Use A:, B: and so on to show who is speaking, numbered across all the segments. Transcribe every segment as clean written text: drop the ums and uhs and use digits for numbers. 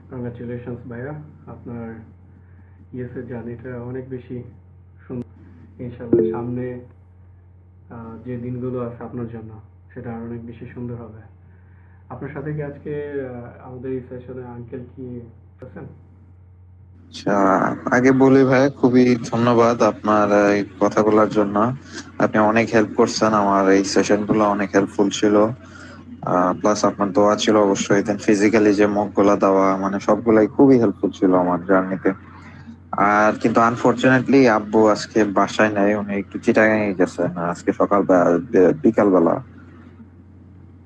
A: Congratulations ভাইয়া, আপনার USA জার্নিটা অনেক বেশি সুন্দর। ইনশাল্লাহ সামনে যে দিনগুলো আছে আপনার জন্য সেটা আর অনেক বেশি সুন্দর হবে। আপনার সাথে কি আজকে আমাদের এই সেশনে আঙ্কেল কি আছেন?
B: আচ্ছা, আগে বলি ভাই, খুবই ধন্যবাদ আপনার এই কথাগুলোর জন্য। আপনি অনেক হেল্প করছেন, আমার এই সেশন গুলো অনেক হেল্পফুল ছিল। প্লাস আপনার দোয়া ছিল অবশ্যই, দেন ফিজিক্যালি যে মক গুলা দেওয়া, মানে সবগুলাই খুবই হেল্পফুল ছিল আমার জার্নিতে। আর কিন্তু আনফরচুনেটলি আব্বু আজকে বাসায় নাই, উনি একটু চিটাগাং গেছেন আজকে সকাল বিকাল বেলা।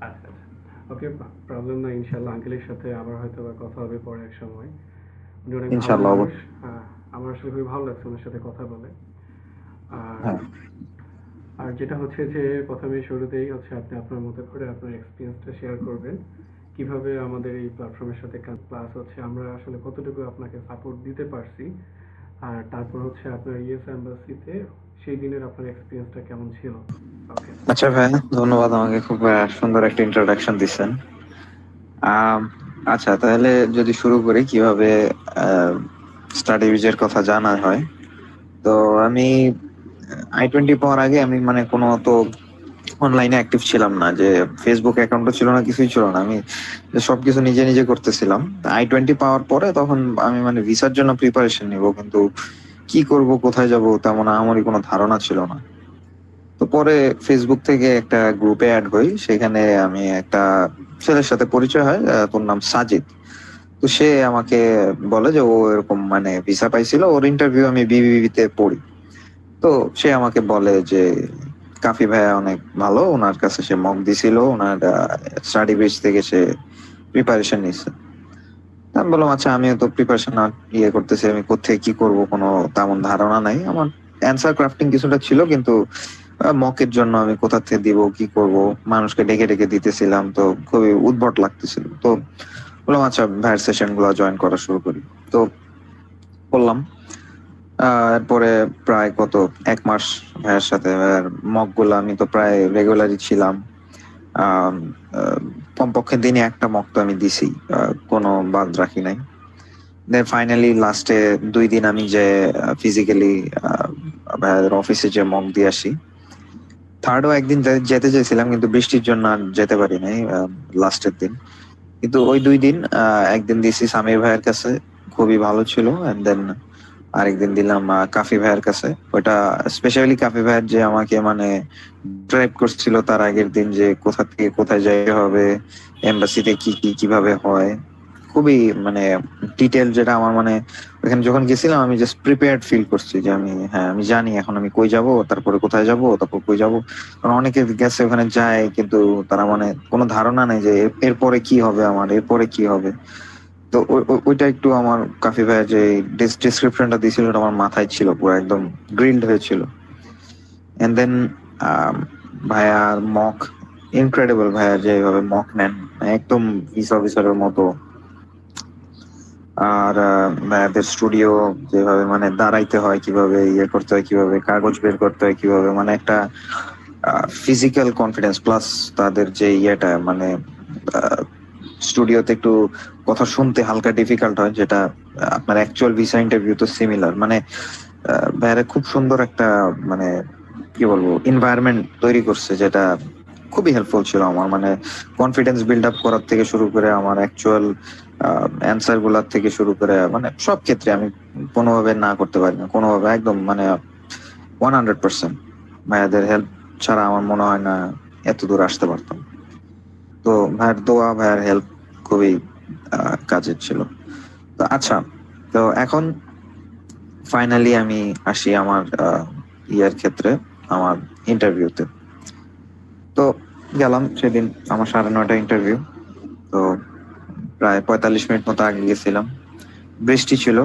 A: আচ্ছা আচ্ছা, ওকে, প্রবলেম নাই। ইনশাল্লাহ আঙ্কেলের সাথে আবার হয়তো বা কথা হবে পরে এক সময়। উনি অনেক ভালো
B: ইনশাল্লাহ
A: মানুষ।
B: অবশ্যই।
A: আমার আসলে খুবই ভালো লাগছে ওনার সাথে কথা বলে। আর
B: হ্যাঁ।
A: আর যেটা হচ্ছে যে প্রথমে শুরুতেই হচ্ছে আপনি আপনার মতো করে আপনার এক্সপিরিয়েন্সটা শেয়ার করবেন, কিভাবে আমাদের এই প্ল্যাটফর্মের সাথে প্লাস হচ্ছে আমরা আসলে কতটুকু আপনাকে সাপোর্ট দিতে পারছি। আর তারপর হচ্ছে আপনার ইউএস এম্বাসিতে সেই দিনের আপনার এক্সপিরিয়েন্সটা কেমন ছিল। ওকে।
B: আচ্ছা ভাই, ধন্যবাদ, আমাকে খুব সুন্দর একটা ইন্ট্রোডাকশন দিচ্ছেন। আম, আচ্ছা, তাহলে যদি শুরু করি কিভাবে স্টাডি ভিসার কথা জানা হয়। তো আমি I-20 পাওয়ার আগে আমি মানে কোনো তো অনলাইনে অ্যাক্টিভ ছিলাম না, যে ফেসবুক অ্যাকাউন্টও ছিল না, কিছুই ছিল না। আমি যে সবকিছু নিজে নিজে করতেছিলাম। I-20 পাওয়ার পরে তখন আমি মানে ভিসার জন্য প্রিপারেশন নিব, কিন্তু কি করব, কোথায় যাব, তেমন আমারই কোনো ধারণা ছিল না। তো পরে ফেসবুক থেকে একটা গ্রুপে অ্যাড হই, সেখানে আমি একটা ছেলের সাথে পরিচয় হয়, তোর নাম সাজিদ। তো সে আমাকে বলে যে ও এরকম মানে ভিসা পাইছিল, ওর ইন্টারভিউ আমি বিবিবিতে পড়ি। তো সে আমাকে বলে যে কাফি ভাইয়া অনেক ভালো, ওনার কাছে সে মক দিছিল, ওনার স্টাডি বেস থেকে সে প্রিপারেশন নিচ্ছে। আমি বললাম আচ্ছা, আমিও তো প্রিপারেশন ইয়ে করতেছি, আমি কোথায় কি করব কোনো তেমন ধারণা নাই আমার। অ্যান্সার ক্রাফটিং কিছুটা ছিল, কিন্তু মকের জন্য আমি কোথা থেকে দিব, কি করব, মানুষকে ডেকে ডেকে দিতেছিলাম, তো খুবই উদ্ভট লাগতেছিল। তো বললাম আচ্ছা ভাইয়ের সেশন গুলো জয়েন করা শুরু করি। তো করলাম। এরপরে প্রায় কত 1 মাস ভাইয়ের সাথে মক গুলো আমি তো প্রায় রেগুলারই ছিলাম। আম, আহ, কমপক্ষে দিনে একটা মক তো আমি দিছি, কোনো বাদ রাখি নাই। দেন ফাইনালি লাস্টে 2 দিন আমি যে ফিজিক্যালি ভাইয়ের অফিসে যে মক দিয়ে আসি। থার্ডও একদিন যেতে চেয়েছিলাম, কিন্তু বৃষ্টির জন্য আর যেতে পারি নাই লাস্টের দিন। কিন্তু ওই 2 দিন একদিন দিছি সামির ভাইয়ের কাছে, খুবই ভালো ছিল। এন্ড দেন আরেকদিন দিলাম কাফি ভাইয়ের কাছে। ওটা স্পেশালি কাফি ভাইয়ের যে আমাকে মানে ড্রাইভ করছিল তার আগের দিন, যে কোথা থেকে কোথায় যাইতে হবে, এমবাসিতে কি কি কিভাবে হয়, খুবই মানে ডিটেল, যেটা আমার মানে ওখানে যখন গেছিলাম আমি জাস্ট প্রিপেয়ার্ড ফিল করছি যে আমি, হ্যাঁ আমি জানি এখন আমি কই যাব, তারপরে কোথায় যাব, তারপর কই যাব। কারণ অনেকে গেছে ওখানে যায়, কিন্তু তারা মানে কোনো ধারণা নেই যে এরপরে কি হবে, আমার এরপরে কি হবে। তো ওইটা একটু আমার কাফি ভাইয়া যে ডিসক্রিপশনটা দিয়েছিল ওটা আমার মাথায় ছিল, পুরো একদম গ্রিলড হয়েছিল। এন্ড দেন ভাইয়া মক ইনক্রেডিবল, ভাইয়া যেভাবে মক নেন একদম ভিসা অফিসারের মতো। আর ভাইয়াদের স্টুডিও যেভাবে মানে দাঁড়াইতে হয়, কিভাবে ইয়ে করতে হয়, কিভাবে কাগজ বের করতে হয়, কিভাবে মানে একটা ফিজিক্যাল কনফিডেন্স, প্লাস তাদের যে ইয়েটা মানে স্টুডিওতে একটু কথা শুনতে হালকা ডিফিকাল্ট হয়, যেটা আপনার অ্যাকচুয়াল ভিসা ইন্টারভিউ তো সিমিলার। মানে ভাইয়ারা খুব সুন্দর একটা মানে কি বলবো এনভায়রনমেন্ট তৈরি করছে, যেটা খুবই হেল্পফুল ছিল আমার। মানে কনফিডেন্স বিল্ড আপ করার থেকে শুরু করে আমার অ্যাকচুয়াল অ্যান্সার গুলার থেকে শুরু করে মানে সব ক্ষেত্রে আমি কোনোভাবে না করতে পারি না, কোনোভাবে একদম মানে 100%। ভাইয়াদের হেল্প ছাড়া আমার মনে হয় না এত দূর আসতে পারতাম। তো ভাইয়ের দোয়া, ভাইয়ের হেল্প খুবই কাজের ছিল। তো আচ্ছা, তো এখন ফাইনালি আমি আসি আমার ইয়ার ক্ষেত্রে, আমার ইন্টারভিউতে। তো গেলাম সেদিন, আমার 9:30 ইন্টারভিউ। তো প্রায় 45 মিনিট মতো আগে গেছিলাম, বৃষ্টি ছিল,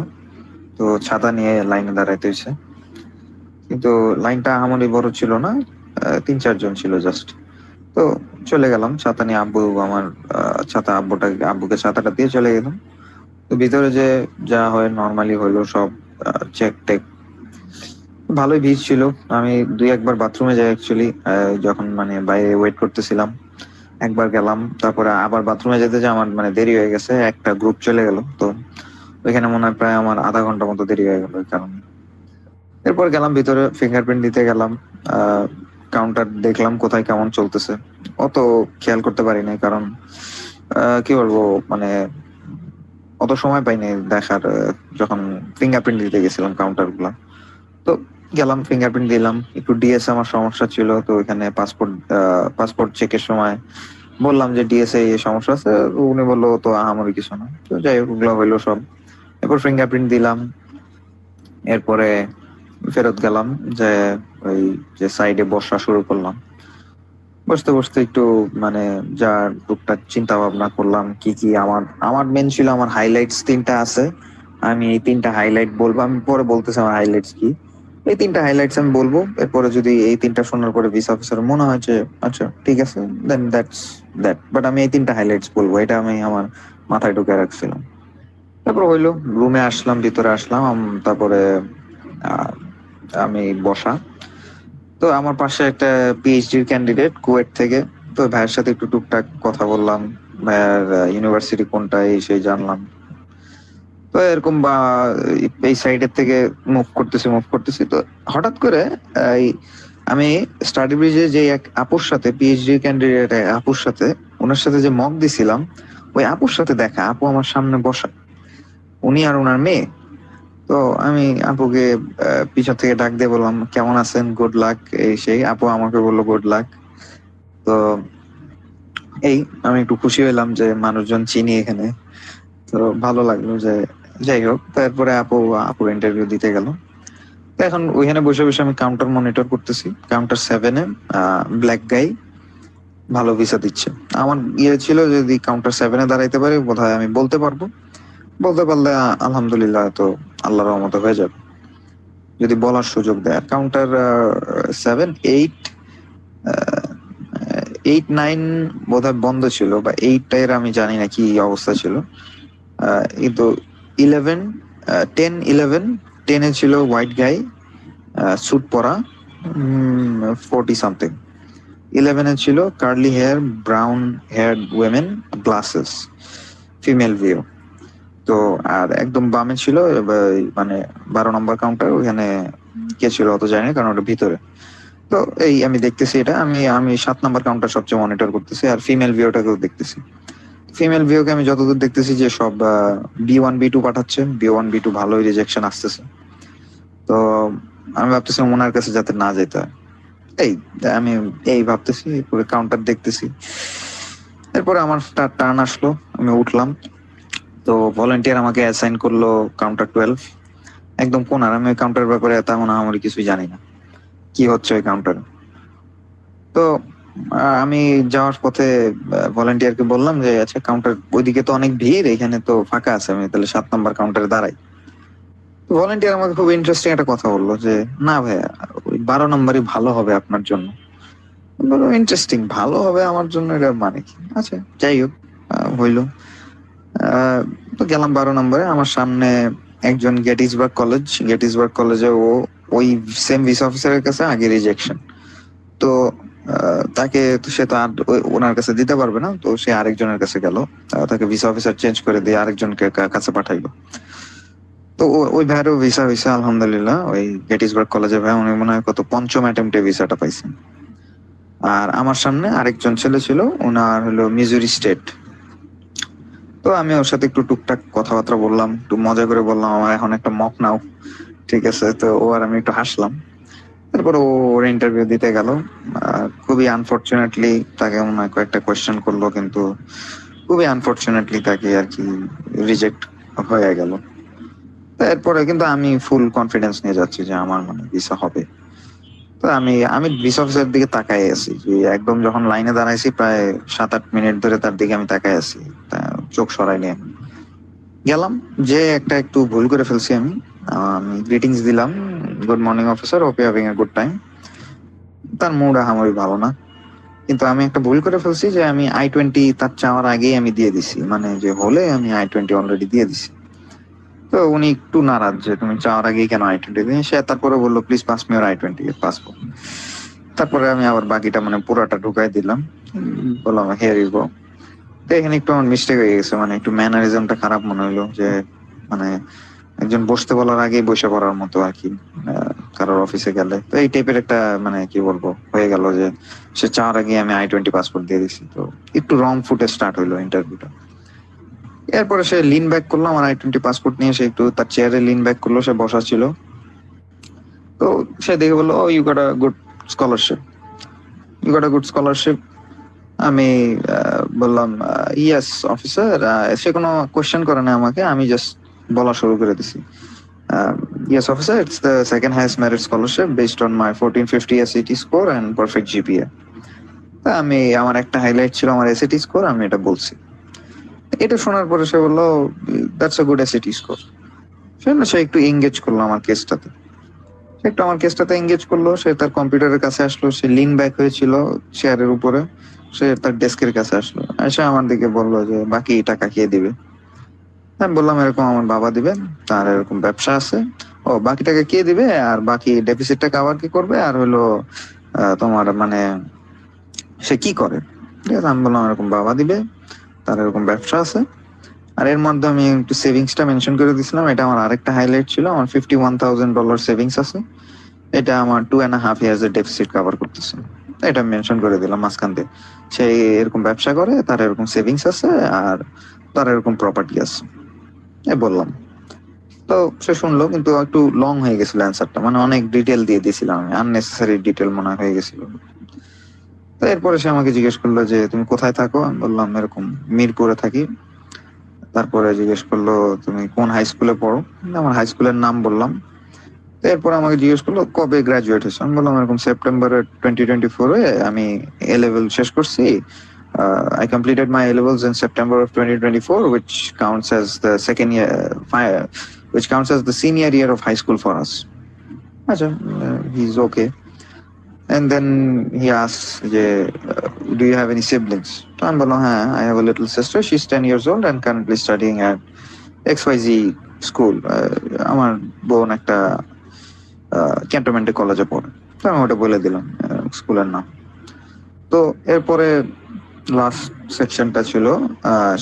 B: তো ছাতা নিয়ে লাইনে দাঁড়াইতে হয়েছে। কিন্তু লাইনটা আমারই বড় ছিল না, 3-4 জন ছিল জাস্ট। তো চলে গেলাম ছাতা নিয়ে, আব্বু আমার ছাতা, আব্বুকে ছাতাটা দিয়ে চলে গেলাম। তো ভিতরে যে যা হয় নর্মালি হলো সব, চেক টেক, ভালোই ভিড় ছিল। আমি 2-1 বার বাথরুমে যাই অ্যাকচুয়ালি, যখন মানে বাইরে ওয়েট করতেছিলাম। একবার গেলাম, তারপরে আবার বাথরুমে যেতে যে আমার মানে দেরি হয়ে গেছে, একটা গ্রুপ চলে গেল, তো ওইখানে মনে হয় প্রায় আমার আধা ঘন্টা মতো দেরি হয়ে গেল ওই কারণে। এরপর গেলাম ভিতরে, ফিঙ্গারপ্রিন্ট দিতে গেলাম। কাউন্টার দেখলাম কোথায় কেমন চলতেছে, অত খেয়াল করতে পারি নাই, কারণ কি বলবো মানে অত সময় পাইনি দেখার, যখন ফিঙ্গারপ্রিন্ট দিতে গেছিলাম কাউন্টার গুলা। তো গেলাম, ফিঙ্গারপ্রিন্ট দিলাম, একটু ডিএস আমার সমস্যা ছিল, তো ওইখানে পাসপোর্ট চেকের সময় বললাম যে ডিএসএ এই সমস্যা আছে, তো উনি বললো তো আহামরি কিছু না, তো যাই হোক ওগুলো হইলো সব। এরপর ফিঙ্গারপ্রিন্ট দিলাম, এরপরে ফেরত গেলাম, যে ওই যে সাইডে বসা শুরু করলাম। বসতে বসতে একটু মানে যা টুকটাক চিন্তা ভাবনা করলাম, কি কি আমার আমার মেন ছিল, আমার হাইলাইটস 3টা আছে, আমি এই 3টা হাইলাইট বলবো, আমি পরে বলতেছি আমার হাইলাইটস কি। এই 3টা হাইলাইটস আমি বলবো, এরপরে যদি এই 3টা শোনার পরে ভিসা অফিসার মনে হয় যে আচ্ছা ঠিক আছে, দেন দ্যাটস দ্যাট, বাট আমি এই 3টা হাইলাইটস বলবো, এটা আমি আমার মাথায় ঢুকে রাখছিলাম। তারপর হইলো, রুমে আসলাম, ভিতরে আসলাম, তারপরে আহ, আমি বসা। তো আমার পাশে একটা পিএইচডির ক্যান্ডিডেট কুয়েট থেকে, তো ভাইয়ের সাথে একটু টুকটাক কথা বললাম, ভাইয়ার ইউনিভার্সিটি কোনটা এই সেই জানলাম। তো এরকম বা এই সাইডের থেকে মুভ করতেছি, তো হঠাৎ করে এই আমি স্টাডি ব্রিজে যে এক আপুর সাথে, পিএইচডি ক্যান্ডিডেট আপুর সাথে, ওনার সাথে যে মক দিছিলাম, ওই আপুর সাথে দেখা, আপু আমার সামনে বসা, উনি আর ওনার মেয়ে। তো আমি আপুকে পিছন থেকে ডাক দিয়ে বললাম কেমন আছেন, গুড লাক এই সেই, আপু আমাকে বললো গুড লাক। তো এই আমি একটু খুশি হলাম যে মানুষজন চিনি এখানে, তো ভালো লাগলো যে, যাই হোক। তারপরে আপুর ইন্টারভিউ দিতে গেল। তো এখন ওইখানে বসে বসে আমি কাউন্টার মনিটর করতেছি, কাউন্টার 7-এ ব্ল্যাক গাই ভালো ভিসা দিচ্ছে। আমার ইয়ে ছিল যদি কাউন্টার 7-এ দাঁড়াইতে পারি বোধহয় আমি বলতে পারবো, বলতে পারলে আলহামদুলিল্লাহ, তো আল্লাহর রহমতে হয়ে যাবে যদি বলার সুযোগ দেয়। কাউন্টার 7, 8, 8, 9 বোধহয় বন্ধ ছিল, বা 8 আমি জানি না কি অবস্থা ছিল। কিন্তু 11, 10, 11, 10-এ ছিল হোয়াইট গাই, স্যুট পরা, 40 সামথিং। 11-এ ছিল curly hair, brown hair women, glasses, female view. তো আর একদম বামে ছিল মানে 12 নম্বর কাউন্টার, ওখানে কে ছিল অত জানি না, কারণ ওটা ভিতরে। তো এই আমি দেখতেছি এটা, আমি আমি 7 নম্বর কাউন্টার সবচেয়ে মনিটর করতেছি, আর ফিমেল ভিউটাকেও দেখতেছি। ফিমেল ভিউকে আমি যতদূর দেখতেছি যে সব B1 B2 পাঠাচ্ছে, B1 B2 ভালোই রিজেকশন আসতেছে। তো আমি ভাবতেছিলাম ওনার কাছে যাতে না যেতে হয়। এই আমি এই ভাবতেছি, এরপরে কাউন্টার দেখতেছি। এরপরে আমার টার্ন আসলো, আমি উঠলাম। তো ভলেন্টিয়ার আমাকে অ্যাসাইন করলো কাউন্টার 12, একদম কোনার। আমি ওই কাউন্টার ব্যাপারে তেমন আমার কিছুই জানি না, কি হচ্ছে ওই কাউন্টার। তো আমি যাওয়ার পথে ভলেন্টিয়ারকে বললাম যে আচ্ছা কাউন্টার ওইদিকে তো অনেক ভিড়, এখানে তো ফাঁকা আছে, আমি তাহলে 7 নম্বর কাউন্টারে দাঁড়াই। ভলেন্টিয়ার আমাকে খুব ইন্টারেস্টিং একটা কথা বললো যে না ভাইয়া, ওই 12 নম্বরই ভালো হবে আপনার জন্য। বললো ইন্টারেস্টিং, ভালো হবে আমার জন্য, এটার মানে কি? আচ্ছা যাই হোক, হইলো। তো গেলাম 12 নম্বরে, আমার সামনে একজন গেটিসবার্গ কলেজে, ও ওই সেম ভিসা অফিসারের কাছে আগে রিজেকশন। তো তাকে তো সে তো আর ওনার কাছে দিতে পারবে না, তো সে আরেকজনের কাছে গেল, তাকে ভিসা অফিসার চেঞ্জ করে দিয়ে আরেকজনকে কাছে পাঠাইলো। তো ওই ভাইয়েরও ভিসা হয়েছে আলহামদুলিল্লাহ, ওই গেটিসবার্গ কলেজে ভাই, উনি মনে হয় কত পঞ্চম অ্যাটেম্পটে ভিসাটা পাইছেন। আর আমার সামনে আরেকজন ছেলে ছিল, ওনার হলো মিজুরি স্টেট। তো আমি ওর সাথে একটু টুকটাক কথাবার্তা বললাম, একটু মজা করে বললাম আমার এখন একটা মক নাও, ঠিক আছে? তো ও আর আমি একটু হাসলাম। তারপর ওর ইন্টারভিউ দিতে গেল। খুবই আনফরচুনেটলি তাকে মনে হয় কয়েকটা কোয়েশ্চেন করলো, কিন্তু খুবই আনফরচুনেটলি তাকে আর কি রিজেক্ট হয়ে গেল। এরপরে কিন্তু আমি ফুল কনফিডেন্স নিয়ে যাচ্ছি যে আমার মানে ভিসা হবে। তো আমি ভিসা অফিসারের দিকে তাকাই আছি, যে একদম যখন লাইনে দাঁড়াইছি প্রায় 7-8 মিনিট ধরে তার দিকে আমি তাকাই আছি, চোখ সরাই নিয়ে গেলাম। যে একটু ভুল করে ফেলছি আমি। আমি গ্রিটিংস দিলাম, good morning officer, hope you having a good time. তার মুড আহামরি ভালো না, কিন্তু আমি একটা ভুল করে ফেলছি যে আমি I-20 তার চাওয়ার আগেই আমি দিয়ে দিছি, মানে যে হলে আমি I-20 অলরেডি দিয়ে দিছি। তো উনি একটু নারাজ যে তুমি চাওয়ার আগেই কেন I-20 দিয়ে। সে তারপরে বললো please pass me your I-20 passport. তারপরে আমি আবার বাকিটা মানে পুরাটা ঢুকাই দিলাম। বললাম হিয়ার ইউ গো। তো এখানে একটু আমার মিস্টেক হয়ে গেছে, মানে একটু ম্যানারিজমটা খারাপ মনে হলো, যে মানে একজন বসতে বলার আগেই বসে পড়ার মতো আর কি, কারোর অফিসে গেলে। তো এই টাইপের একটা মানে কি বলবো হয়ে গেল, যে সে চাওয়ার আগে আমি I-20 পাসপোর্ট দিয়ে দিছি। তো একটু রং ফুটে স্টার্ট হইলো ইন্টারভিউটা। এরপরে সে লিন ব্যাক করলো, আমার I-20 পাসপোর্ট নিয়ে সে একটু তার চেয়ারে লিন ব্যাক করলো, সে বসা ছিল। তো সে দেখে বললো, oh you got a good scholarship, you got a good scholarship. আমি বললাম ইয়েস অফিসার। সে কোনো কোয়েশ্চেন করে না আমাকে, আমি জাস্ট বলা শুরু করে দিছি। Yes, officer, it's the second highest merit scholarship based on my 1450 SAT score and perfect GPA. তা আমি আমার একটা হাইলাইট ছিল আমার SAT স্কোর, আমি এটা বলছি। এটা শোনার পরে সে বললো, that's a good SAT score. সে একটু এঙ্গেজ করলো আমার কেসটাতে, সে একটু আমার কেসটাতে এঙ্গেজ করলো। সে তার কম্পিউটারের কাছে আসলো, সে লিন ব্যাক হয়েছিল চেয়ারের উপরে, সে তার ডেস্কের কাছে আসলো, এসে আমার দিকে বললো যে বাকি টাকা কে দিবে। আমি বললাম এরকম আমার বাবা দিবেন, তার এরকম ব্যবসা আছে। ও বাকি টাকা কে দিবে, আর বাকি ডেফিসিটটা কভার কি করবে, আর হলো তোমার মানে সে কি করে। ঠিক আছে, আমি বললাম এরকম বাবা দিবে, তার এরকম ব্যবসা আছে। আর এর মধ্যে আমি একটু সেভিংসটা মেনশন করে দিছিলাম, এটা আমার আরেকটা হাইলাইট ছিল, আমার $51,000 সেভিংস আছে, এটা আমার 2.5 years এর ডেফিসিট কভার করতেছে। এটা মেনশন করে দিলাম মাঝখান দিয়ে। সে এরকম ব্যবসা করে, তার এরকম সেভিংস আছে, আর তার এরকম প্রপার্টি আছে, এ বললাম। তো সে শুনলো, কিন্তু একটু লং হয়ে গেছিল অ্যান্সারটা, মানে অনেক ডিটেল দিয়ে দিয়েছিলাম আমি, আননেসেসারি ডিটেল মনে হয়ে গেছিল। তো এরপরে সে আমাকে জিজ্ঞেস করলো যে তুমি কোথায় থাকো, আমি বললাম এরকম মিরপুরে থাকি। তারপরে জিজ্ঞেস করলো তুমি কোন হাই স্কুলে পড়ো, আমার হাই স্কুলের নাম বললাম। তো এরপর আমাকে জিজ্ঞেস করলো কবে গ্রাজুয়েট হয়েছে, আমি বললাম এরকম সেপ্টেম্বরের 2024 আমি এ লেভেল শেষ করছি। I completed my A levels in September of 2024, which counts as the second year, which counts as the senior year of high school for us. Acha, he's okay. And then he asks, do you have any siblings? So I'm বললাম হ্যাঁ, I have a little sister. She's 10 years old and currently studying at XYZ school. আমার বোন একটা ক্যান্টনমেন্টে কলেজে পড়ে। তো আমি ওটা বলে দিলাম স্কুলের নাম। তো এরপরে লাস্ট সেকশনটা ছিল,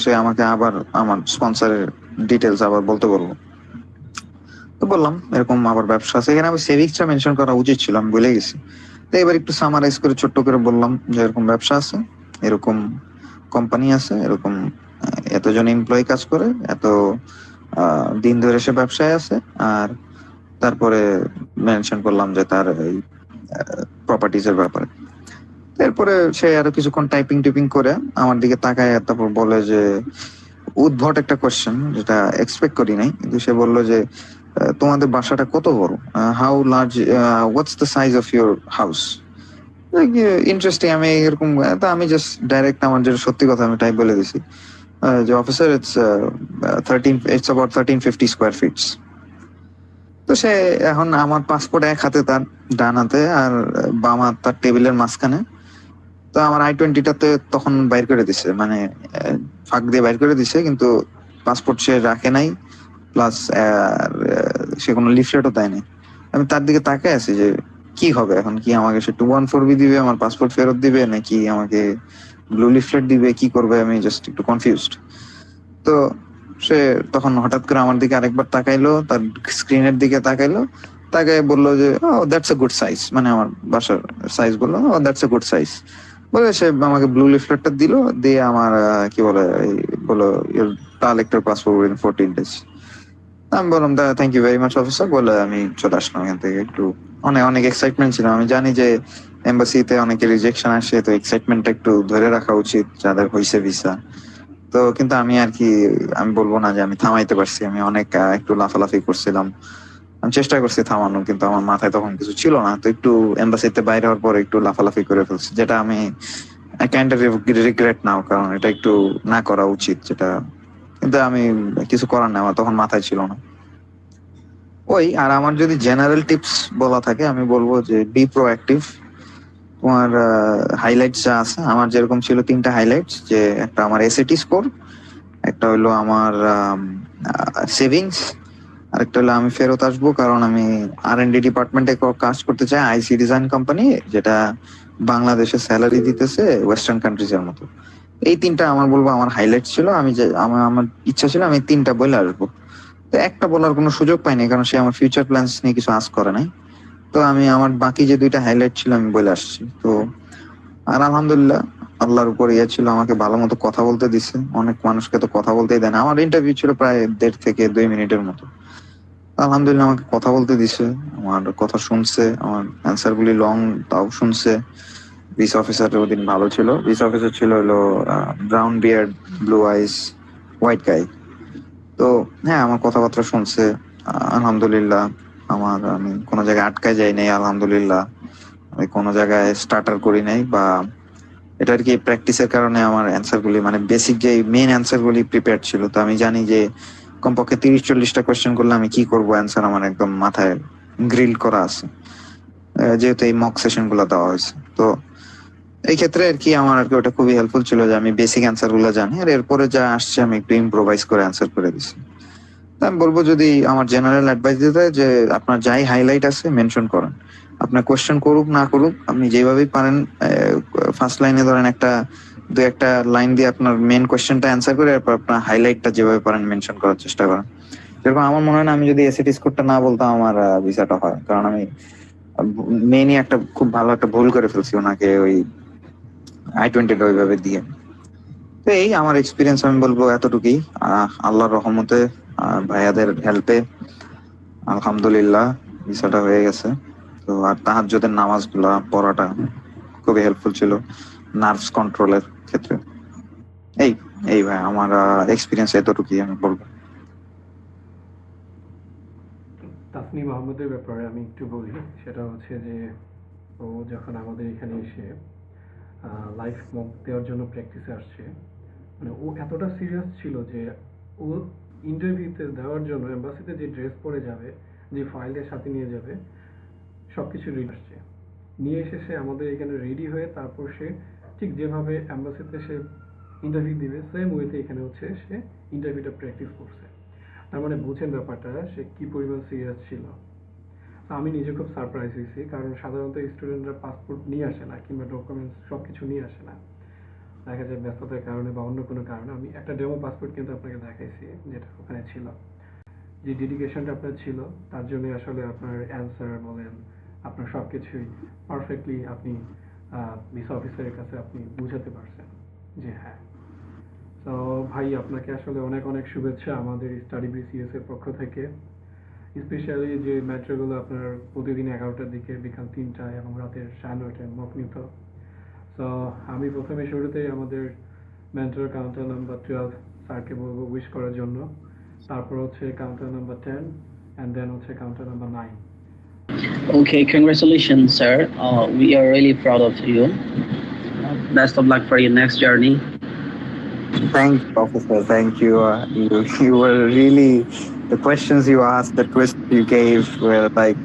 B: সে আমাকে আবার আমার স্পন্সরের ডিটেলস আবার বলতে বলবো। তো বললাম এরকম আবার ব্যবসা আছে, এখানে আমি সেভিংসটা মেনশন করা উচিত ছিল, আমি ভুলে গেছি। তো এবার একটু সামারাইজ করে ছোট্ট করে বললাম যে এরকম ব্যবসা আছে, এরকম কোম্পানি আছে, এরকম এতজন এমপ্লয়ি কাজ করে, এত দিন ধরে সে ব্যবসায় আছে। আর তারপরে মেনশন করলাম যে তার এই প্রপার্টিজ এর ব্যাপারে। এরপরে সে আরো কিছুক্ষণ টাইপিং টিপিং করে আমার দিকে তাকায়, তারপর বলে যে উদ্ভট একটা কোয়েশ্চেন, যেটা এক্সপেক্ট করি নাই, কিন্তু সে বললো যে তোমাদের বাসাটা কত বড়, how large, what's the size of your house. Interesting. আমি এরকম, তা আমি জাস্ট ডাইরেক্ট আমার যেটা সত্যি কথা আমি টাইপ বলে দিছি যে officer it's about 1350 square feets. তো সে এখন আমার পাসপোর্ট এক হাতে, তার ডান হাতে, আর বাম হাত তার টেবিলের মাঝখানে। তো আমার I-20টাতে তখন বাইর করে দিছে, মানে ফাঁক দিয়ে বাইর করে দিছে, কিন্তু পাসপোর্ট সে রাখে নাই, প্লাস সে কোনো লিফলেটও দেয় নাই। আমি তার দিকে তাকায় আছি যে কি হবে এখন, কি আমাকে সে 214B দিবে, আমার পাসপোর্ট ফেরত দিবে, নাকি আমাকে ব্লু লিফলেট দিবে, কি করবে, আমি জাস্ট একটু কনফিউজড। তো সে তখন হঠাৎ করে আমার দিকে আরেকবার তাকাইলো, তার স্ক্রিনের দিকে তাকাইলো, তাকায় বললো যে ও দ্যাটস এ গুড সাইজ, মানে আমার বাসার সাইজ বললো, ও দ্যাটস এ গুড সাইজ বলে সে আমাকে ব্লু লিফলেটটা দিল, দিয়ে আমার কি বলে বলো your collector passport in 14 days। আমি বললাম thank you very much officer বলে আমি চলে আসলাম এখান থেকে। একটু অনেক অনেক এক্সাইটমেন্ট ছিল, আমি জানি যে এম্বাসিতে অনেকে রিজেকশন আসে, তো এক্সাইটমেন্টটা একটু ধরে রাখা উচিত যাদের হয়েছে ভিসা। তো কিন্তু আমি আর কি, আমি বলবো না যে আমি থামাইতে পারছি, আমি অনেক একটু লাফালাফি করছিলাম, আমি চেষ্টা করছি থামানো, কিন্তু আমার মাথায় তখন কিছু ছিল না। তো একটু এম্বাসিতে বাইরে হওয়ার পর একটু লাফালাফি করে ফেলছি, যেটা আমি কাইন্ড অফ রিগ্রেট নাও, কারণ এটা একটু না করা উচিত, যেটা কিন্তু আমি কিছু করার নাই, আমার তখন মাথায় ছিল না। ওই, আর আমার যদি জেনারেল টিপস বলা থাকে, আমি বলবো যে বি প্রোঅ্যাক্টিভ। তোমার হাইলাইটস যা আছে, আমার যেরকম ছিল 3টা হাইলাইটস, যে একটা আমার SAT স্কোর, একটা হলো আমার সেভিংস, আরেকটা হলো আমি ফেরত আসবো কারণ আমি R&D ডিপার্টমেন্টে কাজ করতে চাই আইসি ডিজাইন কোম্পানি, যেটা বাংলাদেশে স্যালারি দিতেছে ওয়েস্টার্ন কান্ট্রিজ এর মতো। এই তিনটা আমার বলবো আমার হাইলাইট ছিল, আমি যে আমার ইচ্ছা ছিল আমি তিনটা বলে আসবো। তো একটা বলার কোনো সুযোগ পাইনি কারণ সে আমার ফিউচার প্ল্যানস নিয়ে কিছু আস করে নাই। তো আমি আমার বাকি যে দুইটা হাইলাইট ছিল আমি বলে আসছি। তো আর আলহামদুলিল্লাহ আল্লাহর উপর ইয়ে ছিল, আমাকে ভালো মতো কথা বলতে দিছে। অনেক মানুষকে তো কথা বলতেই দেয় না। আমার ইন্টারভিউ ছিল প্রায় 1.5 থেকে 2 মিনিটের মতো। আলহামদুলিল্লাহ আমাকে কথা বলতে দিছে, আমার কথা শুনছে, আমার অ্যান্সার গুলি লং তাও শুনছে। ভিস অফিসার ওদিন ভালো ছিল। ভিস অফিসার ছিল হলো ব্রাউন বিয়ার্ড, ব্লু আইস, হোয়াইট গাই। তো হ্যাঁ আমার কথাবার্তা শুনছে। আলহামদুলিল্লাহ আমি কোনো জায়গায় আটকায় যাই নাই। আলহামদুলিল্লাহ আমি কোনো জায়গায় স্টার্টার করি নাই, বা এটা আর কি প্র্যাকটিসের কারণে আমার অ্যান্সার গুলি মানে বেসিক যে মেইন অ্যান্সার গুলি প্রিপেয়ার ছিল। তো আমি জানি যে কমপক্ষে 30-40টা কোয়েশ্চেন করলে আমি কি করবো, অ্যান্সার আমার একদম মাথায় গ্রিল করা আছে। যেহেতু এই মক সেশন গুলো দেওয়া হয়েছে, তো এই ক্ষেত্রে আর কি আমার আর কি ওটা খুবই হেল্পফুল ছিল যে আমি বেসিক অ্যান্সার গুলো জানি, আর এরপরে যা আসছে আমি একটু ইম্প্রোভাইজ করে অ্যান্সার করে দিছি। তা আমি বলবো যদি আমার জেনারেল অ্যাডভাইস দিতে হয় যে আপনার যাই হাইলাইট আছে মেনশন করেন। আপনার কোয়েশ্চেন করুক না করুক, আপনি যেভাবেই পারেন ফার্স্ট লাইনে ধরেন দু একটা লাইন দিয়ে আপনার মেন কোয়েশ্চেনটা অ্যান্সার করে এরপর আপনার হাইলাইটটা যেভাবে পারেন মেনশন করার চেষ্টা করেন। যেরকম আমার মনে হয় না আমি যদি এসএটি স্কোরটা না বলতাম আমার ভিসাটা হয়, কারণ আমি মেইনই একটা খুব ভালো একটা ভুল করে ফেলছি ওনাকে ওই I-20টা ওইভাবে দিয়ে। তো এই আমার এক্সপিরিয়েন্স আমি বলবো এতটুকুই। আল্লাহর রহমতে ভাইয়াদের হেল্পে আলহামদুলিল্লাহ ভিসাটা হয়ে গেছে। তো আর তাহাজ্জুদের নামাজ গুলা পড়াটা খুবই হেল্পফুল ছিল নার্ভস কন্ট্রোলের ক্ষেত্রে। এই এই ভাই আমার এক্সপিরিয়েন্স এতটুকুই আমি বলবো।
A: তাসনিম আহমেদের ব্যাপারে আমি একটু বলি। সেটা হচ্ছে যে ও যখন আমাদের এখানে এসে লাইফ মক দেওয়ার জন্য প্র্যাকটিসে আসছে, মানে ও এতটা সিরিয়াস ছিল যে ও ইন্টারভিউতে দেওয়ার জন্য এম্বাসিতে যে ড্রেস পরে যাবে, যে ফাইলের সাথে নিয়ে যাবে, সব কিছু রেডি আসছে। নিয়ে এসে সে আমাদের এখানে রেডি হয়ে তারপর সে ঠিক যেভাবে অ্যাম্বাসিতে সে ইন্টারভিউ দিবে সেম ওয়েতে এখানে হচ্ছে সে ইন্টারভিউটা প্র্যাকটিস করছে। তার মানে বুঝেন ব্যাপারটা সে কি পরিমাণ সিরিয়াস ছিল। আমি নিজে খুব সারপ্রাইজ হয়েছি, কারণ সাধারণত স্টুডেন্টরা পাসপোর্ট নিয়ে আসে না কিংবা ডকুমেন্টস সব কিছু নিয়ে আসে না। দেখা যায় ব্যস্ততার কারণে বা অন্য কোনো কারণে। আমি একটা ডেমো পাসপোর্ট কিন্তু আপনাকে দেখাইছি যেটা ওখানে ছিল। যে ডেডিকেশনটা আপনার ছিল তার জন্য আসলে আপনার অ্যান্সার বলেন, আপনার সব কিছুই পারফেক্টলি আপনি ভিসা অফিসারের কাছে আপনি বুঝাতে পারছেন যে হ্যাঁ। তো ভাই আপনাকে আসলে অনেক অনেক শুভেচ্ছা আমাদের স্টাডি বিসিএস এর পক্ষ থেকে। স্পেশালি যে ম্যাট্রিকগুলো আপনার প্রতিদিন 11টার দিকে, বিকাল 3টায় এবং রাতের 9:30টায় মক নিত। তো আমি প্রথমে শুরুতেই আমাদের মেন্টর কাউন্টার নাম্বার 12 স্যারকে বলবো উইশ করার জন্য। তারপর হচ্ছে কাউন্টার নাম্বার 10 অ্যান্ড দেন হচ্ছে counter number 9।
C: Okay, congratulations, sir. We are really proud of you. Best of luck for your next journey.
B: Thank you, officer. Thank you. You were really, the questions you asked, the twist you gave were like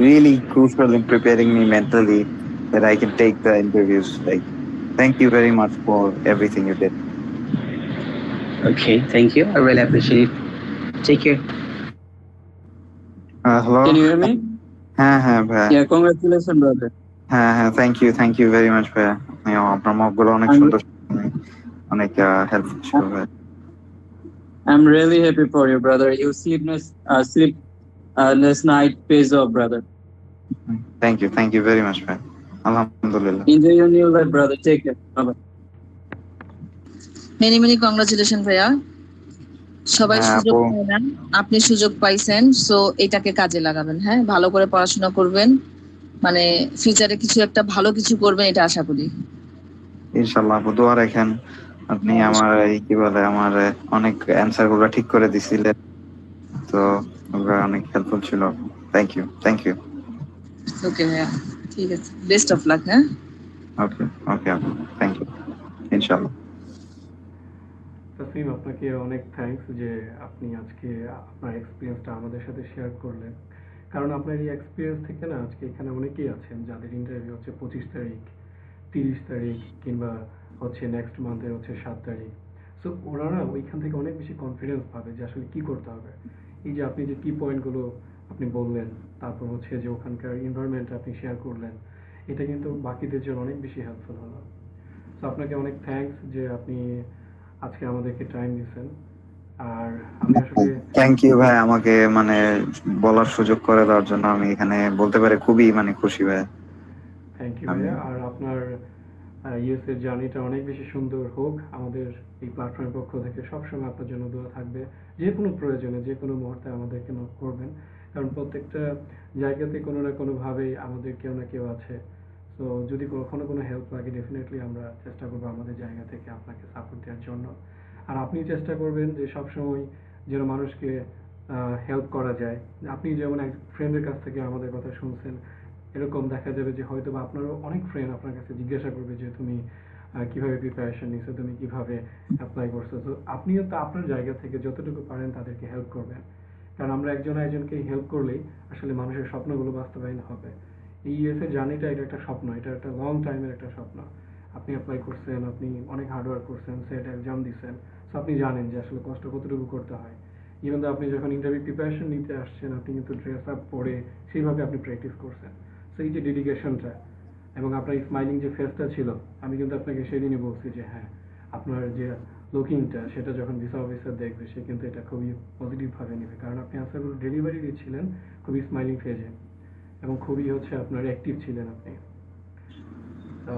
B: really crucial in preparing me mentally that I can take the interviews. Like, thank you very much for everything you did.
C: Okay, thank you. I really appreciate it. Take care.
B: Hello.
D: Can you hear me?
B: হ্যাঁ ভাইয়া।
D: Yeah, congratulations, brother.
B: হ্যাঁ thank you very much ভাইয়া। আপনার মকগুলো অনেক
D: I'm
B: সুন্দর, অনেক helpful ছিল ভাইয়া।
D: I'm really happy for you, brother. You sleep this night pays off, brother.
B: Thank you very much ভাইয়া। আলহামদুলিল্লাহ।
D: Enjoy your new life, brother. Take care. Bye-bye.
E: Many congratulation ভাইয়া। সবাই
B: হ্যাঁ
E: সুযোগ
B: আপু।
E: পায় না, আপনি সুযোগ পাইছেন, সো এটাকে কাজে লাগাবেন। হ্যাঁ, ভালো করে পড়াশোনা করবেন, মানে ফিউচারে কিছু একটা ভালো কিছু করবেন এটা আশা করি।
B: ইনশাআল্লাহ আপু দোয়া রাখেন। আপনি আমার এই কি বলে আমার অনেক অ্যান্সার গুলো ঠিক করে দিছিলেন, তো ওগুলো অনেক হেল্পফুল ছিল। Thank you.
E: ওকে ভাইয়া, ঠিক আছে, বেস্ট অফ লাক। হ্যাঁ,
B: ওকে আপু, থ্যাংক ইউ। ইনশাআল্লাহ।
A: তাসনিম আপনাকে অনেক থ্যাঙ্কস যে আপনি আজকে আপনার এক্সপিরিয়েন্সটা আমাদের সাথে শেয়ার করলেন। কারণ আপনার এই এক্সপিরিয়েন্স থেকে না আজকে এখানে অনেকেই আছেন যাদের ইন্টারভিউ হচ্ছে 25 তারিখ, 30 তারিখ কিংবা হচ্ছে নেক্সট মান্থের হচ্ছে 7 তারিখ। সো ওরা না ওইখান থেকে অনেক বেশি কনফিডেন্স পাবে যে আসলে কি করতে হবে। এই যে আপনি যে কি পয়েন্টগুলো আপনি বললেন, তারপর হচ্ছে যে ওখানকার এনভায়রনমেন্ট আপনি শেয়ার করলেন, এটা কিন্তু বাকিদের জন্য অনেক বেশি হেল্পফুল হলো। তো আপনাকে অনেক থ্যাঙ্কস যে আপনি আজকে আমাদেরকে টাইম দিয়েছেন। আর আমি আসলে
B: থ্যাংক ইউ ভাই, আমাকে মানে বলার সুযোগ করে দেওয়ার জন্য। আমি এখানে বলতে পারি খুবই মানে খুশি ভাই।
A: থ্যাংক ইউ
B: আমি
A: ভাইয়া। আর আপনার ইউএস এর জার্নিটা অনেক বেশি সুন্দর হোক। আমাদের এই প্ল্যাটফর্মের পক্ষ থেকে সবসময় আপনার জন্য দোয়া থাকবে। যে কোনো প্রয়োজনে, যে কোনো মুহূর্তে আমাদেরকে নক করবেন, কারণ প্রত্যেকটা জায়গাতে কোনো না কোনোভাবেই আমাদের কেউ না কেউ আছে। তো যদি কখনো কোনো হেল্প লাগে, ডেফিনেটলি আমরা চেষ্টা করবো আমাদের জায়গা থেকে আপনাকে সাপোর্ট দেওয়ার জন্য। আর আপনি চেষ্টা করবেন যে সবসময় যেন মানুষকে হেল্প করা যায়। আপনি যেমন এক ফ্রেন্ডের কাছ থেকে আমাদের কথা শুনছেন, এরকম দেখা যাবে যে হয়তো বা আপনারও অনেক ফ্রেন্ড আপনার কাছে জিজ্ঞাসা করবে যে তুমি কিভাবে প্রিপারেশন নিছো, তুমি কিভাবে অ্যাপ্লাই করছো। তো আপনিও তো আপনার জায়গা থেকে যতটুকু পারেন তাদেরকে হেল্প করবেন, কারণ আমরা একজন একজনকে হেল্প করলেই আসলে মানুষের স্বপ্নগুলো বাস্তবায়ন হবে। এই ইউএসএ জার্নিটা এটা একটা স্বপ্ন, এটা একটা লং টাইমের একটা স্বপ্ন। আপনি অ্যাপ্লাই করছেন, আপনি অনেক হার্ডওয়ার্ক করছেন, সেট এক্সাম দিচ্ছেন, সো আপনি জানেন যে আসলে কষ্ট কতটুকু করতে হয়। ইভেন তো আপনি যখন ইন্টারভিউ প্রিপারেশন নিতে আসছেন, আপনি কিন্তু ড্রেস আপ পরে সেইভাবে আপনি প্র্যাকটিস করছেন। সো এই যে ডেডিকেশনটা এবং আপনার স্মাইলিং যে ফেসটা ছিল, আমি কিন্তু আপনাকে সেদিনই বলছি যে হ্যাঁ, আপনার যে লুকিংটা সেটা যখন ভিসা অফিসার দেখবে সে কিন্তু এটা খুবই পজিটিভভাবে নেবে, কারণ আপনি আনসারগুলো ডেলিভারি দিচ্ছিলেন খুবই স্মাইলিং ফেজে এবং খুবই হচ্ছে আপনার অ্যাক্টিভ ছিলেন আপনি। তো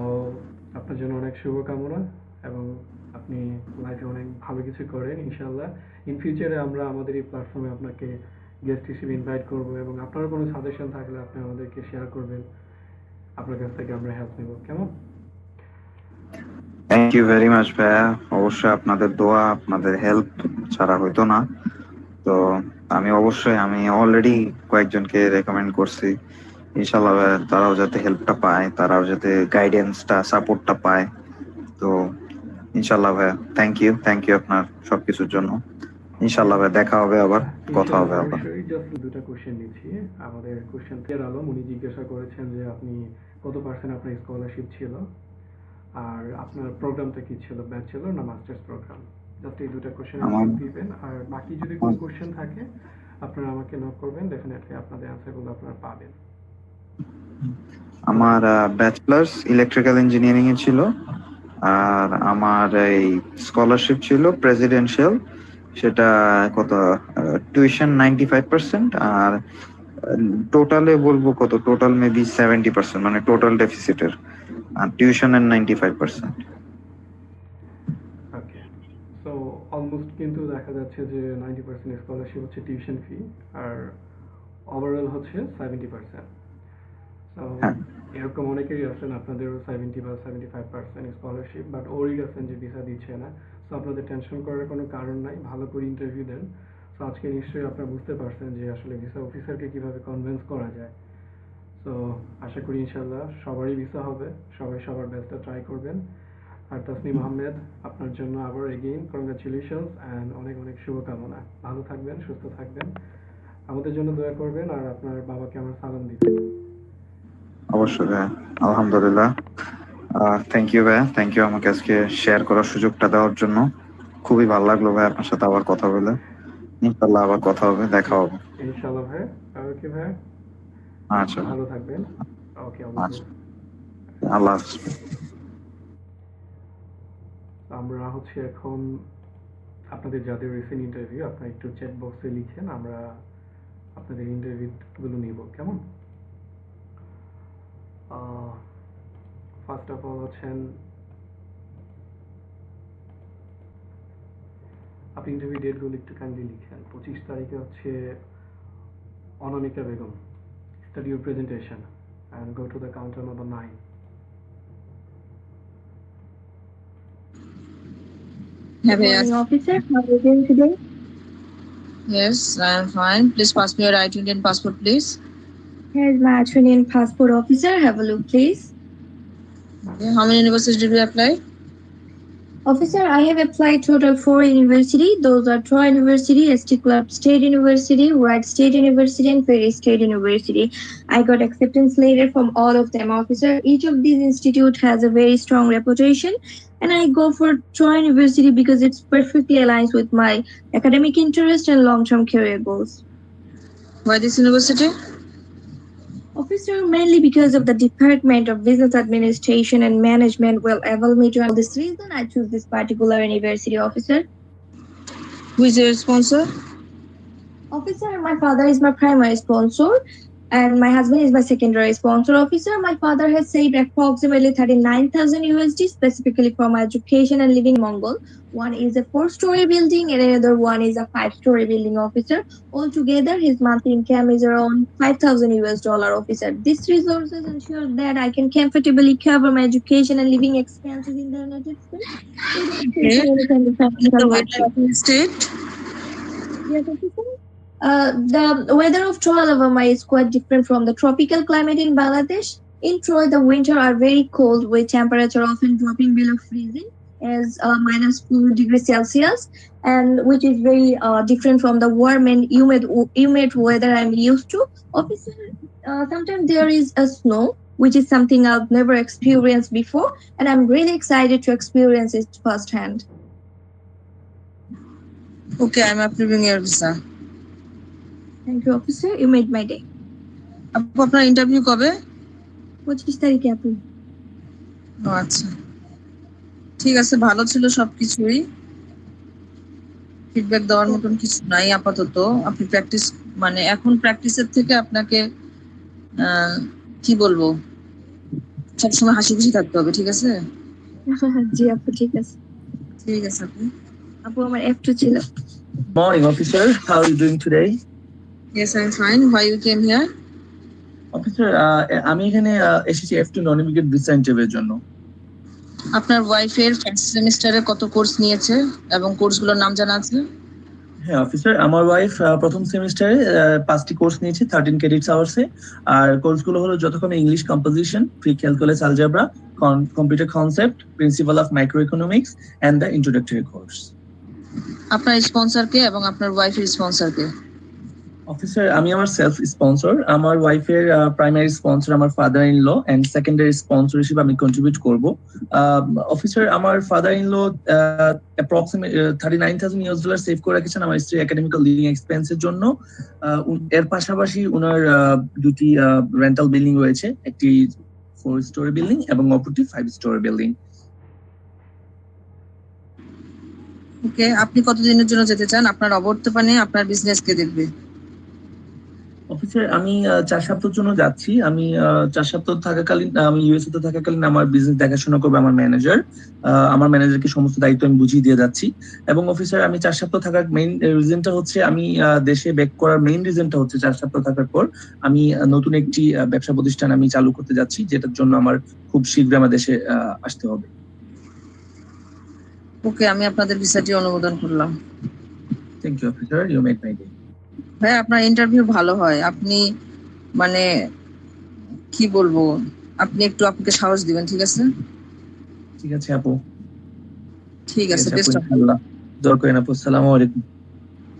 A: আপনার জন্য অনেক শুভকামনা এবং আপনি লাইফে অনেক ভালো কিছু করেন ইনশাআল্লাহ। ইন ফিউচারে আমরা আমাদের এই প্ল্যাটফর্মে আপনাকে গেস্ট হিসেবে ইনভাইট করব এবং আপনার কোনো সাজেশন থাকলে আপনি আমাদেরকে শেয়ার করবেন, আপনার কাছ থেকে আমরা হেল্প নেব, কেমন?
B: থ্যাংক ইউ ভেরি মাচ ভাইয়া। অবশ্যই আপনাদের দোয়া, আপনাদের হেল্প ছাড়া হইতো না। তো আমি অলরেডি কয়েকজনকে রেকমেন্ড করছি। ইনশাল্লাহ ভাইয়া তারাও যাতে হেল্পটা পায়, তারাও যাতে গাইডেন্সটা সাপোর্টটা পায়। তো ইনশাল্লাহ ভাইয়া থ্যাংক ইউ আপনার সবকিছুর জন্য। ইনশাল্লাহ ভাই দেখা হবে, আবার কথা হবে
A: ইনশাআল্লাহ,
B: আবার।
A: অবশ্যই। জাস্ট দুটো কোশ্চেন নিচ্ছি। আমাদের কোশ্চেন ক্লিয়ার আলম উনি জিজ্ঞাসা করেছেন যে আপনি কত পার্সেন্ট আপনার স্কলারশিপ ছিল আর আপনার প্রোগ্রামটা কি ছিল, ব্যাচেলর না মাস্টার্স প্রোগ্রাম। জাস্ট এই দুটো কোশ্চেন
B: আমার
A: দিবেন। আর বাকি যদি কোনো কোশ্চেন থাকে আপনারা আমাকে নক করবেন, ডেফিনেটলি আপনাদের অ্যান্সারগুলো আপনারা পাবেন।
B: আমার ব্যাচেলার্স ইলেকট্রিক্যাল ইঞ্জিনিয়ারিং এ ছিল, আর আমার এই স্কলারশিপ ছিল প্রেসিডেন্সিয়াল। সেটা কত, টিউশন 95%, আর টোটালে বলবো কত, টোটাল মেবি 70%, মানে টোটাল ডেফিসিটের, আর টিউশনের 95%।
A: ওকে, সো অলমোস্ট কিন্তু দেখা যাচ্ছে যে 90% স্কলারশিপ হচ্ছে টিউশন ফি আর ওভারঅল হচ্ছে 70%। সো
B: হ্যাঁ।
A: এরকম অনেকেরই আছেন আপনাদেরও 70 বা 75% স্কলারশিপ, বাট ওরিড আছেন যে ভিসা দিচ্ছে না। সো আপনাদের টেনশন করার কোনো কারণ নাই, ভালো করে ইন্টারভিউ দেন। সো আজকে নিশ্চয়ই আপনারা বুঝতে পারছেন যে আসলে ভিসা অফিসারকে কিভাবে কনভিন্স করা যায়। সো আশা করি ইনশাল্লাহ সবারই ভিসা হবে, সবাই সবার বেস্টটা ট্রাই করবেন। আর তাসনিম আহমেদ, আপনার জন্য আবার এগেইন কংগ্রাচুলেশনস অ্যান্ড অনেক অনেক শুভকামনা। ভালো থাকবেন, সুস্থ থাকবেন, আমাদের জন্য দোয়া করবেন আর আপনার বাবাকে আমার সালাম দিবেন।
B: অবশ্যই ভাইয়া, আলহামদুলিল্লাহ। থ্যাংক ইউ ভাইয়া, থ্যাংক ইউ আমাকে আজকে শেয়ার করার সুযোগটা দেওয়ার জন্য। খুবই ভালো লাগলো ভাই আপনার সাথে আবার কথা বলে। ইনশাল্লাহ আবার কথা হবে, দেখা হবে।
A: ইনশাআল্লাহ ভাই। ওকে ভাই,
B: আচ্ছা
A: ভালো থাকবেন। ওকে,
B: আচ্ছা, আল্লাহ হাফিজ।
A: আমরা হচ্ছে এখন আপনাদের যাদের রিসেন্ট ইন্টারভিউ আপনারা একটু চ্যাট বক্সে লিখেন, আমরা আপনাদের ইন্টারভিউগুলো নিব, কেমন? ফার্স্ট অফ অল হচ্ছেন আপনি ইন্টারভিউ ডেটগুলো একটু কাইন্ডলি লিখেন। 25 তারিখে হচ্ছে Anamika Begum, study your presentation and go to the counter number 9.
E: Have
F: Good
E: you
F: morning, officer. How are you doing today?
E: Yes, I am fine. Please pass me your right Indian passport, please.
F: Here's my Australian passport, officer. Have a look, please.
E: Okay. How many universities did you apply?
F: Officer, I have applied total 4 university. Those are Troy University, ST Club State University, Wright State University, and Perry State University. I got acceptance letter from all of them, officer. Each of these institute has a very strong reputation, and I go for Troy University because it's perfectly aligns with my academic interest and long-term career goals.
E: Why this university?
F: Officer, mainly because of the Department of Business Administration and Management will able me to. For this reason, I choose this particular university, officer.
E: Who is your sponsor?
F: Officer, my father is my primary sponsor, and my husband is my secondary sponsor. Officer, my father has saved approximately 39,000 USD specifically for my education and living in Mongol. One is a 4-story building, and another one is a 5-story building. Officer, altogether his monthly income is around 5,000 US dollar. Officer, these resources ensure that I can comfortably cover my education and living expenses in the United States.
E: Okay. The weather of your state?
F: Yes, officer. The weather of Troy, Alabama is quite different from the tropical climate in Bangladesh. In Troy, the winter are very cold with temperature often dropping below freezing as -4 degrees Celsius, and which is very different from the warm and humid weather I'm used to. Officer, sometimes there is a snow, which is something I've never experienced before, and I'm really excited to experience it firsthand.
E: Okay, I'm approving your visa.
F: Thank you, officer. You made my day.
E: আপু আপনার interview কবে?
F: 25 তারিখে আপু।
E: ও আচ্ছা, ঠিক আছে, ভালো ছিল সবকিছুই। ফিডব্যাক দেওয়ার মতন কিছু নাই আপাতত। আপনি প্র্যাকটিস মানে এখন প্র্যাকটিসের থেকে আপনাকে কি বলবো, সবসময় হাসি খুশি থাকতে হবে, ঠিক আছে?
F: জি আপু, ঠিক আছে।
E: ঠিক আছে আপু।
F: আপু আমার F2 ছিল।
G: Morning, officer. How are you doing today?
E: Yes, I'm fine. Why you came here?
G: Officer, আমি এখানে এসেছি F2 নন-ইমিগ্রেট ভিসা ইন্টারভিউর জন্য।
E: আপনার ওয়াইফের ফার্স্ট সেমিস্টারে কত কোর্স নিয়েছে এবং কোর্সগুলোর নাম জানা আছে?
G: হ্যাঁ অফিসার, আমার ওয়াইফ প্রথম সেমিস্টারে 5টি কোর্স নিয়েছে 13 ক্রেডিটস আওয়ার্সে। আর কোর্সগুলো হলো যথাক্রমে English composition, pre calculus algebra, computer concept, principal of micro economics and the introductory course.
E: আপনার স্পন্সর কে এবং আপনার ওয়াইফের স্পন্সর কে?
G: অফিসার, আমি আমার সেলফ স্পন্সর। আমার ওয়াইফের প্রাইমারি স্পন্সর আমার father in law, and secondary sponsor হিসেবে আমি কন্ট্রিবিউট করব। অফিসার, আমার father in law approximate 39,000 US dollar save করে রেখেছেন আমার স্ত্রী একাডেমিক্যাল লিভিং এক্সপেন্সের জন্য। এর পাশাপাশি ওনার দুটি রেন্টাল বিল্ডিং রয়েছে, একটি 4-স্টোরি বিল্ডিং এবং অপরটি 5-স্টোরি বিল্ডিং।
E: ওকে, আপনি কতদিনের জন্য যেতে চান? আপনার অবর্তমানে আপনার বিজনেস কে দেখবে?
G: অফিসার, আমি 4 সপ্তাহের জন্য যাচ্ছি। আমি 4 সপ্তাহ থাকাকালীন আমি ইউএসএ তে থাকাকালীন আমার বিজনেস দেখাশোনা করবে আমার ম্যানেজার। আমার ম্যানেজারকে সমস্ত দায়িত্ব আমি বুঝিয়ে দিয়ে যাচ্ছি। এবং অফিসার, আমি 4 সপ্তাহ থাকার মেইন রিজনটা হচ্ছে আমি দেশে ব্যাক করার মেইন রিজনটা হচ্ছে 4 সপ্তাহ থাকার পর আমি নতুন একটি ব্যবসা প্রতিষ্ঠান আমি চালু করতে যাচ্ছি, যেটার জন্য আমার খুব শীঘ্রই আমার দেশে আসতে হবে।
E: ওকে, আমি আপনাদের ভিসাটি অনুমোদন করলাম।
G: Thank you officer, you made my day.
E: ভাই, আপনার ইন্টারভিউ ভালো হয়। আপনি মানে কি বলবো, আপনি একটু আপনাকে সাহস দিবেন, ঠিক আছে?
G: ঠিক আছে আপু।
E: ঠিক আছে, বেস্ট অফ
G: ইনশাআল্লাহ। দোয়া করেন আপু। আসসালামু আলাইকুম।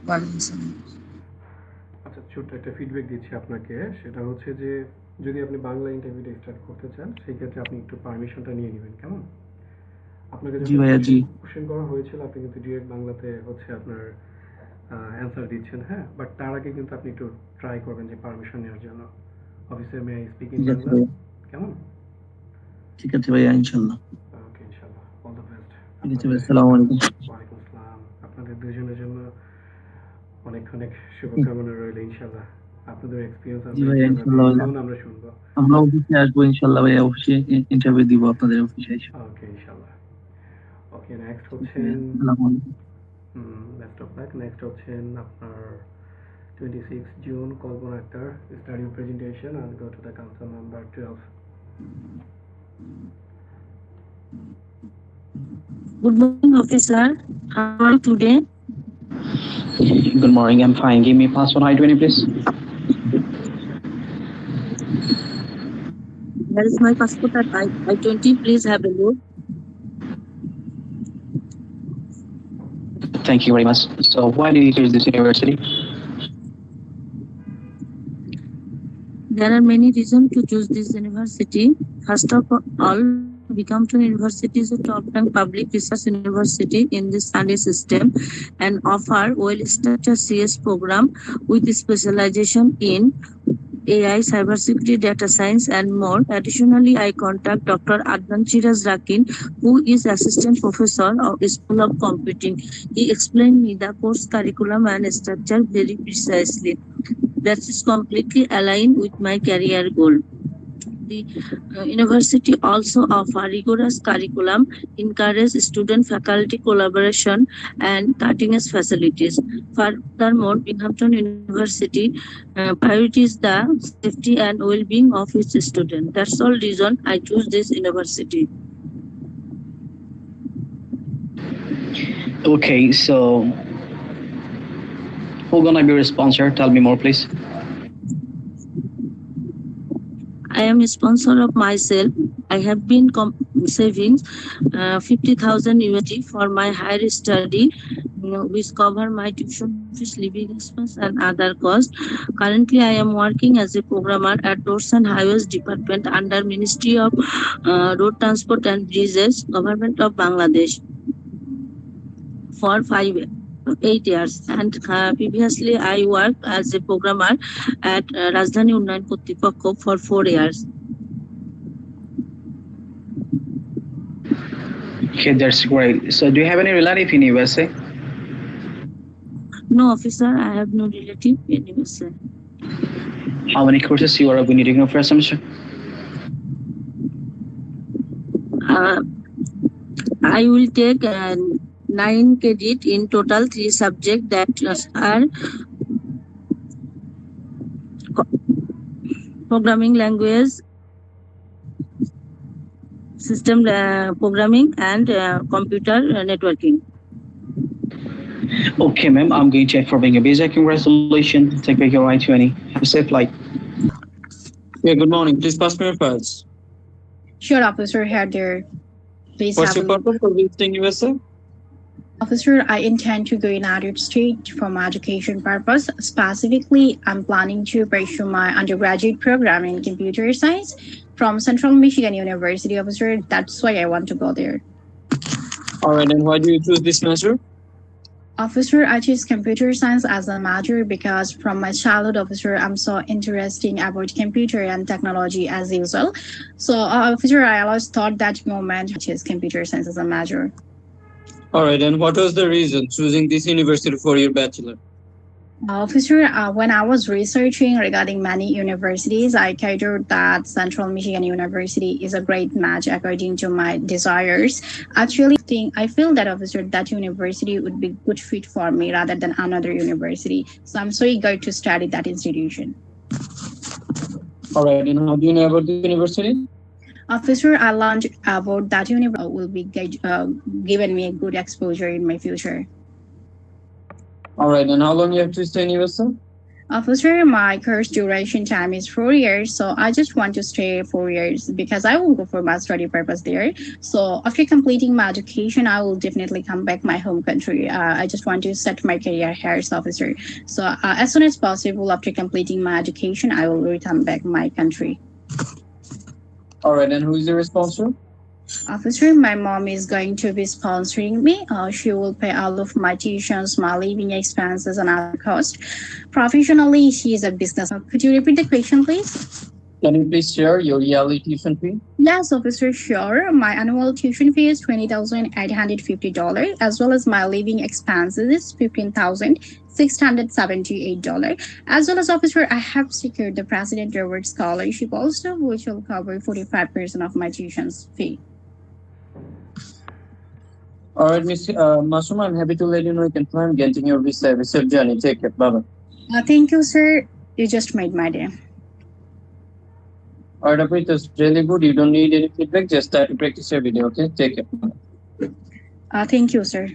E: ওয়ালাইকুম আসসালাম।
A: আচ্ছা, ছোট্ট একটা ফিডব্যাক দিচ্ছি আপনাকে। সেটা হচ্ছে যে যদি আপনি বাংলা ইন্টারভিউটা স্টার্ট করতে চান, সেই ক্ষেত্রে আপনি একটু পারমিশনটা নিয়ে নেবেন, কেমন? আপনাকে
G: জি ভাইয়া, জি।
A: কোশ্চেন করা হয়েছিল, আপনি কিন্তু ডিরেক্ট বাংলাতে হচ্ছে আপনার অ্যান্সার দিচ্ছেন, হ্যাঁ, বাট তার আগে কিন্তু আপনি একটু ট্রাই করবেন যে পারমিশন নেওয়ার জন্য। Officer, may I speak in
G: ঠিক আছে
A: বাংলা?
G: ভাইয়া।
A: কেমন?
G: ঠিক আছে ভাইয়া, ইনশাআল্লাহ।
A: ওকে, ইনশাআল্লাহ, অল দ্য বেস্ট।
G: ঠিক আছে ভাইয়া, আসসালামু আলাইকুম।
A: ওয়ালাইকুম আসসালাম। আপনাদের দুজনের জন্য অনেক অনেক শুভকামনা রইল। ইনশাআল্লাহ আপনাদের এক্সপেরিয়েন্স
G: জি ভাইয়া, ইনশাআল্লাহ
A: আমরা শুনবো।
G: আমরা অফিসে আসবো ইনশাআল্লাহ ভাইয়া, অফিসে ইন্টারভিউ দিব আপনাদের অফিসে এসে।
A: ওকে, ইনশাআল্লাহ। ওকে, নেক্সট হচ্ছে
G: আসসালামু আলাইকুম।
A: Best of luck. নেক্সট হচ্ছেন আপনার 26 June, Kalpana Akter, study presentation and go to the council number 12.
H: Good morning, officer. How are you today?
C: Good morning, I'm fine. Give me passport I-20, please.
H: There is my passport at I-20. Please have a look.
C: Thank you very much. So why did you choose this university?
H: There are many reasons to choose this university. First of all, Binghamton University is a top-ranked public research university in the study system and offer well-structured CS program with specialization in AI, cybersecurity, data science, and more. Additionally, I contact Dr. Adnan Chiraz Rakin, who is assistant professor of School of Computing. He explained me the course curriculum and structure very precisely. That is completely aligned with my career goal. The university also offer rigorous curriculum, encourage student-faculty collaboration, and cutting-edge facilities. Furthermore, Binghamton University priorities the safety and well-being of its students. That's all reason I choose this university.
C: Okay, so who gonna be your sponsor? Tell me more, please.
H: I am a sponsor of myself. I have been saving 50,000 USD for my higher study, which cover my tuition fees, living expense, and other costs. Currently, I am working as a programmer at Roads and Highways Department under Ministry of Road Transport and Bridges, Government of Bangladesh, for 8 years, and previously I worked as a programmer at Rajdhani Unnayan Kortripokko for 4 years.
C: Okay, that's great. So do you have any relative in USA?
H: No, officer, I have no relative in USA.
C: How many courses you are going to take in first semester?
H: I will take 9 credit in total, 3 subjects that are programming language, system programming, and computer networking.
C: Okay, ma'am, I'm going to check for being a visa. Congratulations. Take back your I-20. Have a safe flight.
D: Yeah, good morning. Please pass me your files.
I: Sure, officer, here there. Please
D: What's
I: have
D: your
I: a look.
D: purpose for visiting USA?
I: Officer, I intend to go in United States for my education purpose. Specifically, I'm planning to pursue my undergraduate program in computer science from Central Michigan University, officer. That's why I want to go there.
D: All right, and why do you choose this major?
I: Officer, I choose computer science as a major because from my childhood, officer, I'm so interested about computer and technology as usual. So, officer, I always thought that moment I choose computer science as a major.
D: All right, and what was the reason choosing this university for your bachelor?
I: Officer, when I was researching regarding many universities, I catered that Central Michigan University is a great match according to my desires. Actually, I feel that, officer, that university would be good fit for me rather than another university. So I'm so eager to study that institution.
D: All right, and how do you know about the university?
I: Officer, I learned about that university will be given me a good exposure in my future.
D: All right, and how long you have to stay in USA?
I: Officer, my course duration time is 4 years, so I just want to stay 4 years because I will go for my study purpose there. So after completing my education, I will definitely come back my home country. I just want to set my career here, officer. So as soon as possible after completing my education, I will return back my country.
D: All right, and who is your sponsor?
I: Officer, my mom is going to be sponsoring me. She will pay all of my tuitions, my living expenses, and other costs. Professionally, she is a business. Could you repeat the question, please?
D: Can you please share your yearly tuition fee?
I: Yes, officer, sure. My annual tuition fee is $20,850, as well as my living expenses is $15,678. As well as, officer, I have secured the President Award Scholarship also, which will cover 45% of my tuition fee.
D: All right, Ms. Masuma, I'm happy to let you know you can plan getting your visa. Safe journey. Take care. Bye-bye.
I: Thank you, sir. You just made my day.
D: All right, Aprit, that's really good. You don't need any feedback. Just start to practice every day, okay? Take care.
I: Thank you, sir.